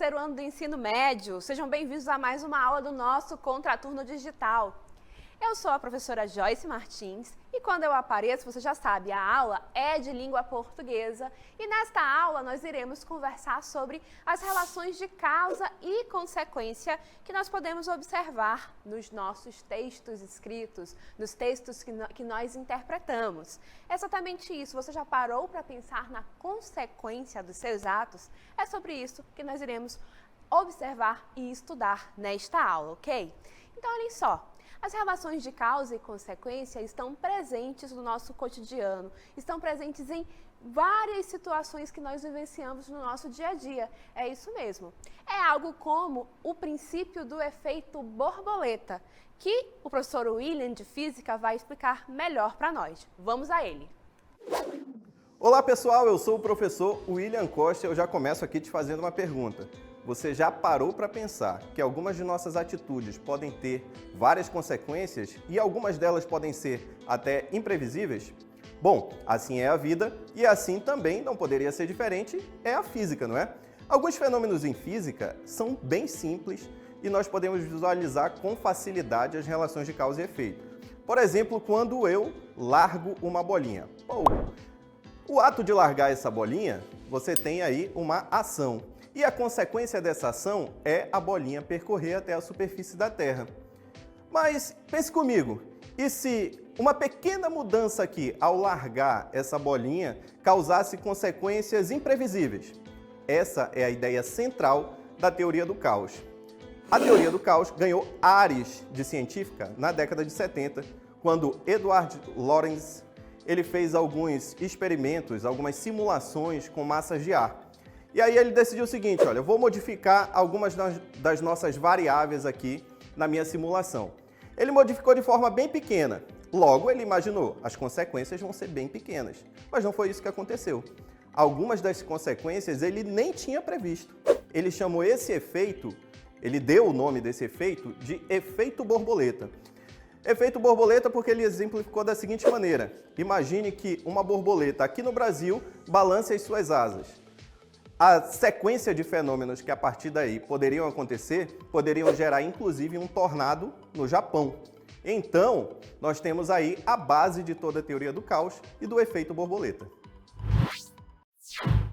terceiro ano do ensino médio. Sejam bem-vindos a mais uma aula do nosso Contraturno Digital. Eu sou a professora Joyce Martins e quando eu apareço, você já sabe, a aula é de língua portuguesa e nesta aula nós iremos conversar sobre as relações de causa e consequência que nós podemos observar nos nossos textos escritos, nos textos que nós interpretamos. É exatamente isso, você já parou para pensar na consequência dos seus atos? É sobre isso que nós iremos observar e estudar nesta aula, ok? Então, olhem só. As relações de causa e consequência estão presentes no nosso cotidiano, estão presentes em várias situações que nós vivenciamos no nosso dia a dia. É isso mesmo. É algo como o princípio do efeito borboleta, que o professor William de Física vai explicar melhor para nós. Vamos a ele. Olá pessoal, eu sou o professor William Costa e eu já começo aqui te fazendo uma pergunta. Você já parou para pensar que algumas de nossas atitudes podem ter várias consequências e algumas delas podem ser até imprevisíveis? Bom, assim é a vida e assim também não poderia ser diferente é a física, não é? Alguns fenômenos em física são bem simples e nós podemos visualizar com facilidade as relações de causa e efeito. Por exemplo, quando eu largo uma bolinha. O ato de largar essa bolinha, você tem aí uma ação. E a consequência dessa ação é a bolinha percorrer até a superfície da Terra. Mas pense comigo, e se uma pequena mudança aqui ao largar essa bolinha causasse consequências imprevisíveis? Essa é a ideia central da teoria do caos. A teoria do caos ganhou ares de científica na década de 70, quando Edward Lorenz ele fez alguns experimentos, algumas simulações com massas de ar. E aí ele decidiu o seguinte, olha, eu vou modificar algumas das nossas variáveis aqui na minha simulação. Ele modificou de forma bem pequena, logo ele imaginou, as consequências vão ser bem pequenas. Mas não foi isso que aconteceu. Algumas das consequências ele nem tinha previsto. Ele chamou esse efeito, ele deu o nome desse efeito de efeito borboleta. Efeito borboleta porque ele exemplificou da seguinte maneira. Imagine que uma borboleta aqui no Brasil balance as suas asas. A sequência de fenômenos que a partir daí poderiam acontecer, poderiam gerar inclusive um tornado no Japão. Então, nós temos aí a base de toda a teoria do caos e do efeito borboleta.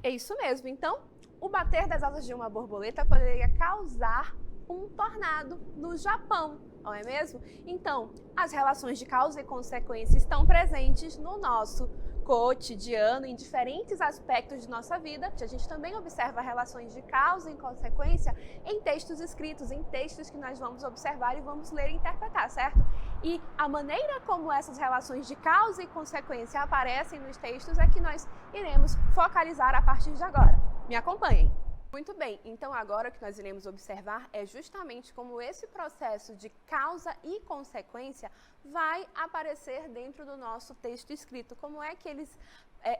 É isso mesmo. Então, o bater das asas de uma borboleta poderia causar um tornado no Japão, não é mesmo? Então, as relações de causa e consequência estão presentes no nosso cotidiano, em diferentes aspectos de nossa vida. A gente também observa relações de causa e consequência em textos escritos, em textos que nós vamos observar e vamos ler e interpretar, certo? E a maneira como essas relações de causa e consequência aparecem nos textos é que nós iremos focalizar a partir de agora. Me acompanhem! Muito bem, então agora o que nós iremos observar é justamente como esse processo de causa e consequência vai aparecer dentro do nosso texto escrito. Como é que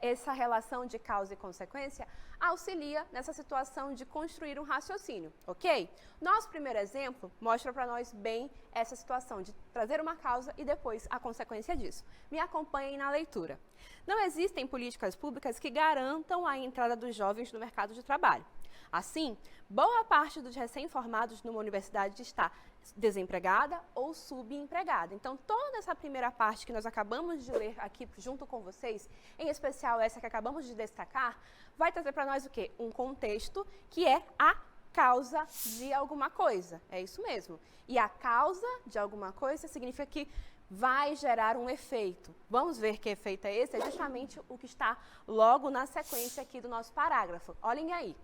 essa relação de causa e consequência auxilia nessa situação de construir um raciocínio, ok? Nosso primeiro exemplo mostra para nós bem essa situação de trazer uma causa e depois a consequência disso. Me acompanhem na leitura. Não existem políticas públicas que garantam a entrada dos jovens no mercado de trabalho. Assim, boa parte dos recém-formados numa universidade está desempregada ou subempregada. Então, toda essa primeira parte que nós acabamos de ler aqui junto com vocês, em especial essa que acabamos de destacar, vai trazer para nós o quê? Um contexto que é a causa de alguma coisa. É isso mesmo. E a causa de alguma coisa significa que vai gerar um efeito. Vamos ver que efeito é esse? É justamente o que está logo na sequência aqui do nosso parágrafo. Olhem aí.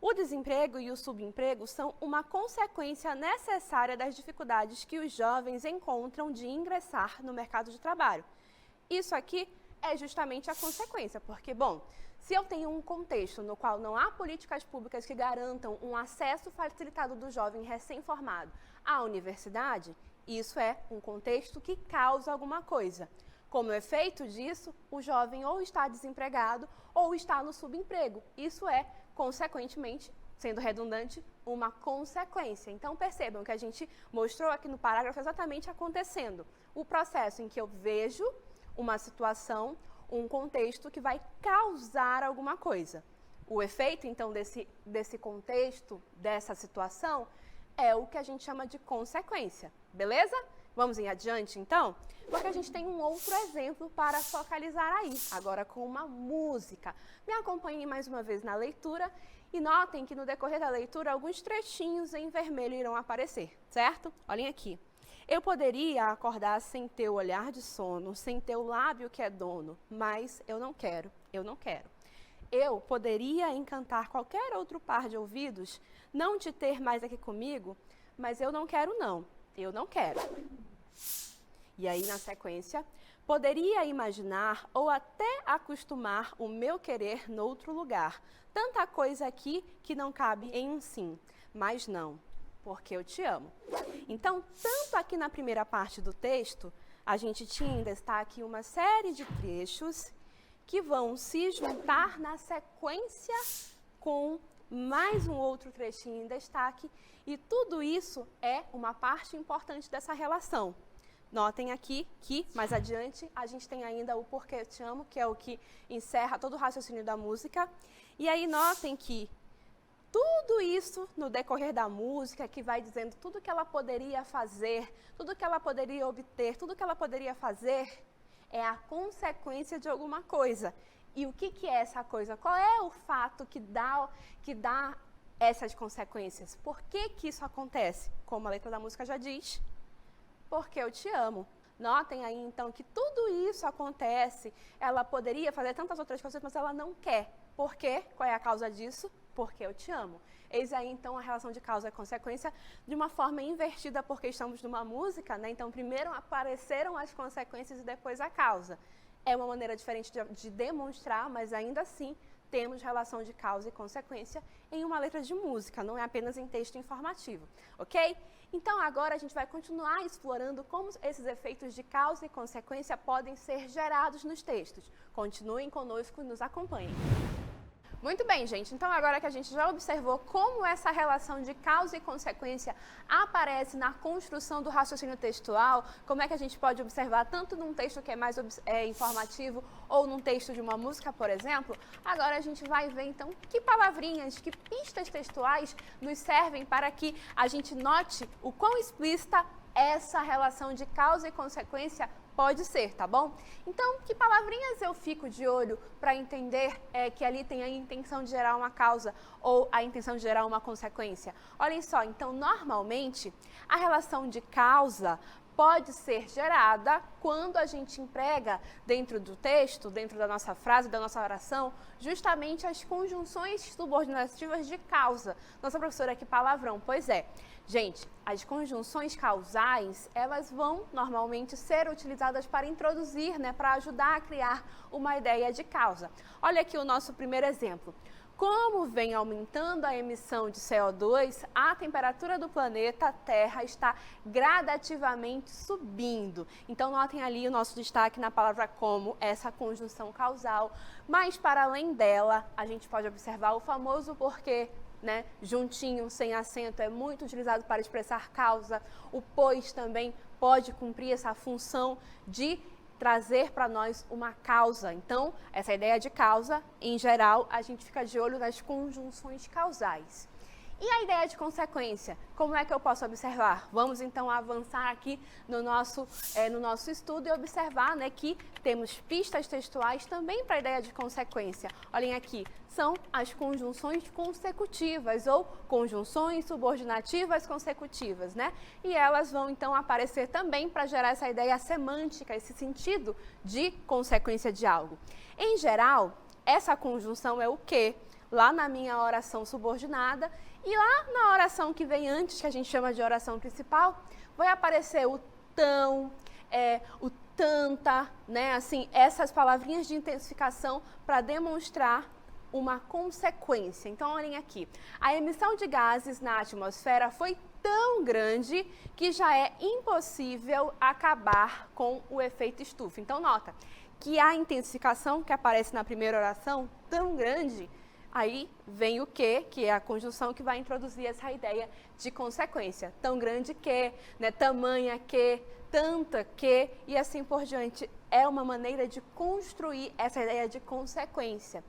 O desemprego e o subemprego são uma consequência necessária das dificuldades que os jovens encontram de ingressar no mercado de trabalho. Isso aqui é justamente a consequência, porque, bom, se eu tenho um contexto no qual não há políticas públicas que garantam um acesso facilitado do jovem recém-formado à universidade, isso é um contexto que causa alguma coisa. Como efeito disso, o jovem ou está desempregado ou está no subemprego. Isso é, consequentemente, sendo redundante, uma consequência. Então, percebam que a gente mostrou aqui no parágrafo exatamente acontecendo. O processo em que eu vejo uma situação, um contexto que vai causar alguma coisa. O efeito, então, desse contexto, dessa situação, é o que a gente chama de consequência, beleza? Vamos em adiante, então? Porque a gente tem um outro exemplo para focalizar aí, agora com uma música. Me acompanhem mais uma vez na leitura e notem que no decorrer da leitura alguns trechinhos em vermelho irão aparecer, certo? Olhem aqui. Eu poderia acordar sem teu olhar de sono, sem teu lábio que é dono, mas eu não quero, eu não quero. Eu poderia encantar qualquer outro par de ouvidos, não te ter mais aqui comigo, mas eu não quero não, eu não quero. E aí, na sequência, poderia imaginar ou até acostumar o meu querer noutro lugar. Tanta coisa aqui que não cabe em um sim, mas não, porque eu te amo. Então, tanto aqui na primeira parte do texto, a gente tinha em destaque uma série de trechos que vão se juntar na sequência com mais um outro trechinho em destaque, e tudo isso é uma parte importante dessa relação. Notem aqui que, mais adiante, a gente tem ainda o Porque Eu Te Amo, que é o que encerra todo o raciocínio da música. E aí notem que tudo isso, no decorrer da música, que vai dizendo tudo que ela poderia fazer, tudo que ela poderia obter, tudo que ela poderia fazer, é a consequência de alguma coisa. E o que é essa coisa? Qual é o fato que dá essas consequências? Por que isso acontece? Como a letra da música já diz, porque eu te amo. Notem aí, então, que tudo isso acontece, ela poderia fazer tantas outras coisas, mas ela não quer. Por quê? Qual é a causa disso? Porque eu te amo. Eis aí, então, a relação de causa e consequência de uma forma invertida, porque estamos numa música, né? Então, primeiro apareceram as consequências e depois a causa. É uma maneira diferente de demonstrar, mas ainda assim temos relação de causa e consequência em uma letra de música, não é apenas em texto informativo, ok? Então, agora a gente vai continuar explorando como esses efeitos de causa e consequência podem ser gerados nos textos. Continuem conosco e nos acompanhem. Muito bem, gente. Então, agora que a gente já observou como essa relação de causa e consequência aparece na construção do raciocínio textual, como é que a gente pode observar tanto num texto que é mais informativo ou num texto de uma música, por exemplo, agora a gente vai ver, então, que palavrinhas, que pistas textuais nos servem para que a gente note o quão explícita essa relação de causa e consequência pode ser, tá bom? Então, que palavrinhas eu fico de olho para entender que ali tem a intenção de gerar uma causa ou a intenção de gerar uma consequência? Olhem só, então, normalmente, a relação de causa pode ser gerada quando a gente emprega dentro do texto, dentro da nossa frase, da nossa oração, justamente as conjunções subordinativas de causa. Nossa professora, que palavrão. Pois é. Gente, as conjunções causais, elas vão normalmente ser utilizadas para introduzir, né, para ajudar a criar uma ideia de causa. Olha aqui o nosso primeiro exemplo. Como vem aumentando a emissão de CO2, a temperatura do planeta Terra está gradativamente subindo. Então, notem ali o nosso destaque na palavra como, essa conjunção causal. Mas, para além dela, a gente pode observar o famoso porquê, né? Juntinho, sem acento, é muito utilizado para expressar causa. O pois também pode cumprir essa função de trazer para nós uma causa. Então, essa ideia de causa, em geral, a gente fica de olho nas conjunções causais. E a ideia de consequência? Como é que eu posso observar? Vamos então avançar aqui no nosso estudo e observar, né, que temos pistas textuais também para a ideia de consequência. Olhem aqui, são as conjunções consecutivas ou conjunções subordinativas consecutivas, né? E elas vão então aparecer também para gerar essa ideia semântica, esse sentido de consequência de algo. Em geral, essa conjunção é o quê? Lá na minha oração subordinada e lá na oração que vem antes, que a gente chama de oração principal, vai aparecer o tão, o tanta, né? Assim, essas palavrinhas de intensificação para demonstrar uma consequência. Então, olhem aqui. A emissão de gases na atmosfera foi tão grande que já é impossível acabar com o efeito estufa. Então, nota que a intensificação que aparece na primeira oração, tão grande, aí vem o que é a conjunção que vai introduzir essa ideia de consequência. Tão grande que, né, tamanha que, tanta que, e assim por diante. É uma maneira de construir essa ideia de consequência.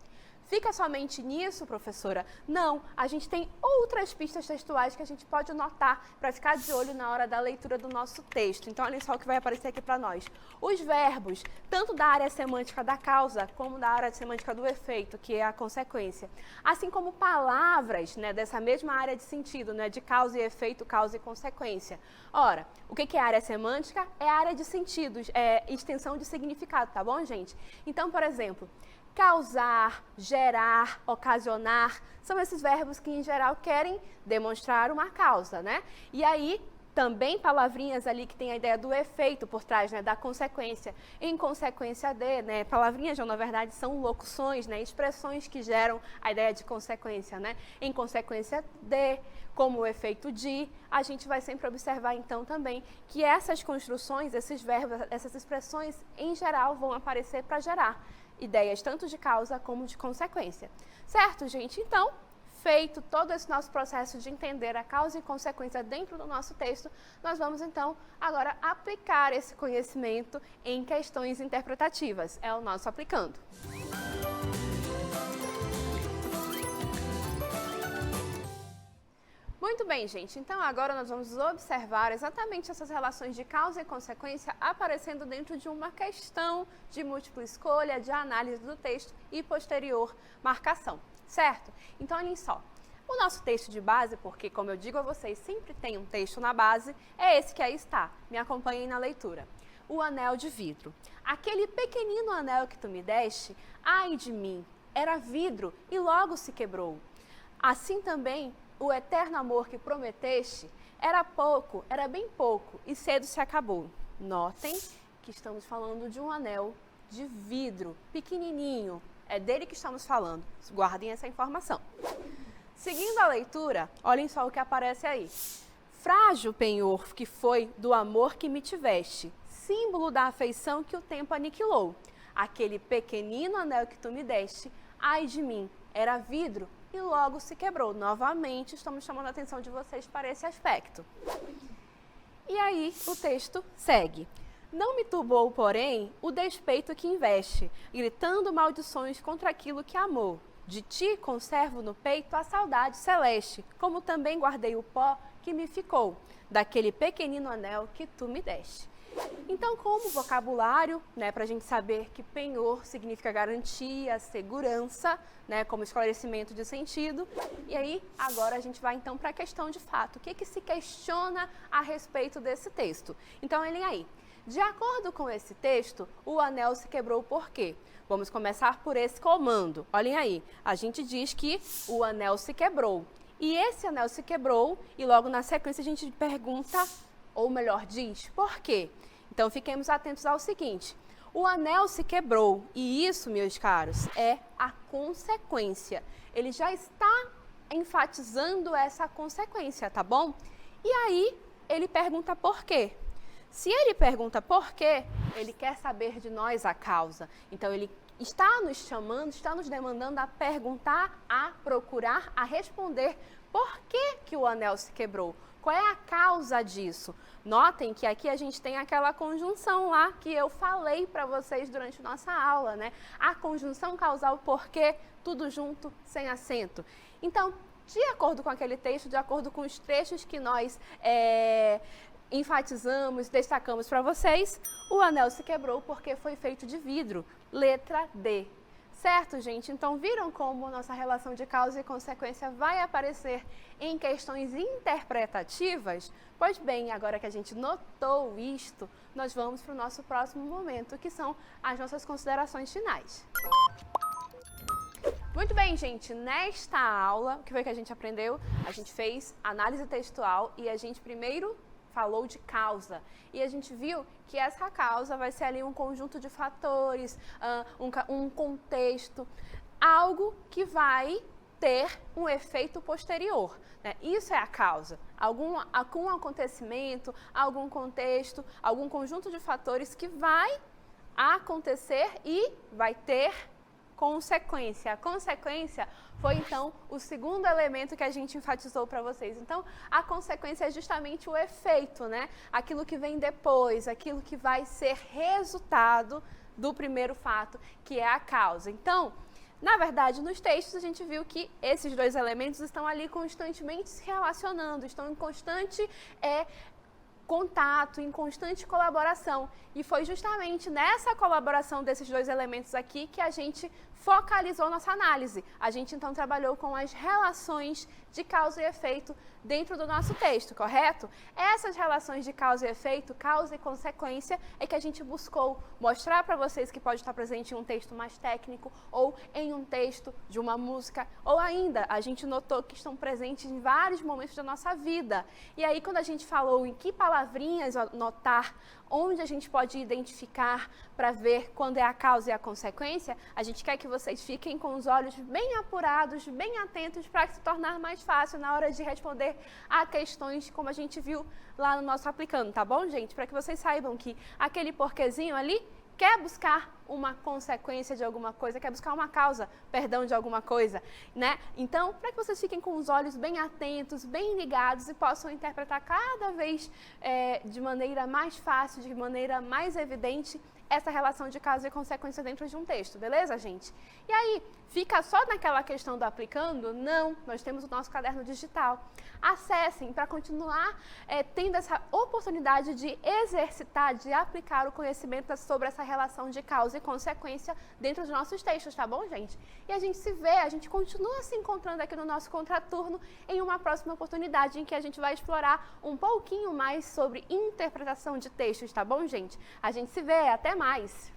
Fica somente nisso, professora? Não, a gente tem outras pistas textuais que a gente pode notar para ficar de olho na hora da leitura do nosso texto. Então, olha só o que vai aparecer aqui para nós. Os verbos, tanto da área semântica da causa, como da área semântica do efeito, que é a consequência. Assim como palavras, né, dessa mesma área de sentido, né, de causa e efeito, causa e consequência. Ora, o que é área semântica? É a área de sentidos, é extensão de significado, tá bom, gente? Então, por exemplo, causar, gerar, ocasionar, são esses verbos que, em geral, querem demonstrar uma causa, né? E aí, também palavrinhas ali que tem a ideia do efeito por trás, né, da consequência. Em consequência de, né, palavrinhas, na verdade, são locuções, né, expressões que geram a ideia de consequência, né? Em consequência de, como o efeito de, a gente vai sempre observar, então, também que essas construções, esses verbos, essas expressões, em geral, vão aparecer para gerar ideias tanto de causa como de consequência. Certo, gente? Então, feito todo esse nosso processo de entender a causa e consequência dentro do nosso texto, nós vamos, então, agora aplicar esse conhecimento em questões interpretativas. É o nosso aplicando. Muito bem, gente. Então, agora nós vamos observar exatamente essas relações de causa e consequência aparecendo dentro de uma questão de múltipla escolha, de análise do texto e posterior marcação, certo? Então, olhem só. O nosso texto de base, porque, como eu digo a vocês, sempre tem um texto na base, é esse que aí está. Me acompanhem na leitura. O anel de vidro. Aquele pequenino anel que tu me deste, ai de mim, era vidro e logo se quebrou. Assim também, o eterno amor que prometeste era pouco, era bem pouco, e cedo se acabou. Notem que estamos falando de um anel de vidro, pequenininho. É dele que estamos falando. Guardem essa informação. Seguindo a leitura, olhem só o que aparece aí. Frágil penhor que foi do amor que me tiveste, símbolo da afeição que o tempo aniquilou. Aquele pequenino anel que tu me deste, ai de mim, era vidro e logo se quebrou. Novamente, estamos chamando a atenção de vocês para esse aspecto. E aí, o texto segue. Não me turbou, porém, o despeito que investe, gritando maldições contra aquilo que amou. De ti conservo no peito a saudade celeste, como também guardei o pó que me ficou, daquele pequenino anel que tu me deste. Então, como vocabulário, né, para a gente saber que penhor significa garantia, segurança, né, como esclarecimento de sentido. E aí, agora a gente vai então para a questão de fato. O que se questiona a respeito desse texto? Então, olhem aí. De acordo com esse texto, o anel se quebrou por quê? Vamos começar por esse comando. Olhem aí, a gente diz que o anel se quebrou. E esse anel se quebrou e logo na sequência a gente pergunta, ou melhor diz, por quê? Então, fiquemos atentos ao seguinte. O anel se quebrou e isso, meus caros, é a consequência. Ele já está enfatizando essa consequência, tá bom? E aí, ele pergunta por quê? Se ele pergunta por quê, ele quer saber de nós a causa. Então, ele está nos chamando, está nos demandando a perguntar, a procurar, a responder por que o anel se quebrou. Qual é a causa disso? Notem que aqui a gente tem aquela conjunção lá que eu falei para vocês durante nossa aula, né? A conjunção causal porquê, tudo junto, sem acento. Então, de acordo com aquele texto, de acordo com os trechos que nós enfatizamos, destacamos para vocês, o anel se quebrou porque foi feito de vidro. Letra D. Certo, gente? Então, viram como nossa relação de causa e consequência vai aparecer em questões interpretativas? Pois bem, agora que a gente notou isto, nós vamos para o nosso próximo momento, que são as nossas considerações finais. Muito bem, gente. Nesta aula, o que foi que a gente aprendeu? A gente fez análise textual e a gente primeiro falou de causa. E a gente viu que essa causa vai ser ali um conjunto de fatores, um contexto, algo que vai ter um efeito posterior, né? Isso é a causa. Algum acontecimento, algum contexto, algum conjunto de fatores que vai acontecer e vai ter consequência. A consequência foi, então, o segundo elemento que a gente enfatizou para vocês. Então, a consequência é justamente o efeito, né? Aquilo que vem depois, aquilo que vai ser resultado do primeiro fato, que é a causa. Então, Na verdade, nos textos a gente viu que esses dois elementos estão ali constantemente se relacionando, estão em constante contato, em constante colaboração. E foi justamente nessa colaboração desses dois elementos aqui que a gente focalizou nossa análise. A gente então trabalhou com as relações de causa e efeito dentro do nosso texto, correto? Essas relações de causa e efeito, causa e consequência, é que a gente buscou mostrar para vocês que pode estar presente em um texto mais técnico ou em um texto de uma música, ou ainda a gente notou que estão presentes em vários momentos da nossa vida. E aí quando a gente falou em que palavrinhas anotar, onde a gente pode identificar para ver quando é a causa e a consequência, a gente quer que vocês fiquem com os olhos bem apurados, bem atentos, para se tornar mais fácil na hora de responder a questões como a gente viu lá no nosso aplicando, tá bom, gente? Para que vocês saibam que aquele porquezinho ali quer buscar uma consequência de alguma coisa, quer buscar uma causa, perdão, de alguma coisa, né? Então, para que vocês fiquem com os olhos bem atentos, bem ligados e possam interpretar cada vez de maneira mais fácil, de maneira mais evidente, essa relação de causa e consequência dentro de um texto, beleza, gente? E aí, fica só naquela questão do aplicando? Não, nós temos o nosso caderno digital. Acessem para continuar tendo essa oportunidade de exercitar, de aplicar o conhecimento sobre essa relação de causa e consequência dentro dos nossos textos, tá bom, gente? E a gente se vê, a gente continua se encontrando aqui no nosso contraturno em uma próxima oportunidade em que a gente vai explorar um pouquinho mais sobre interpretação de textos, tá bom, gente? A gente se vê, até mais!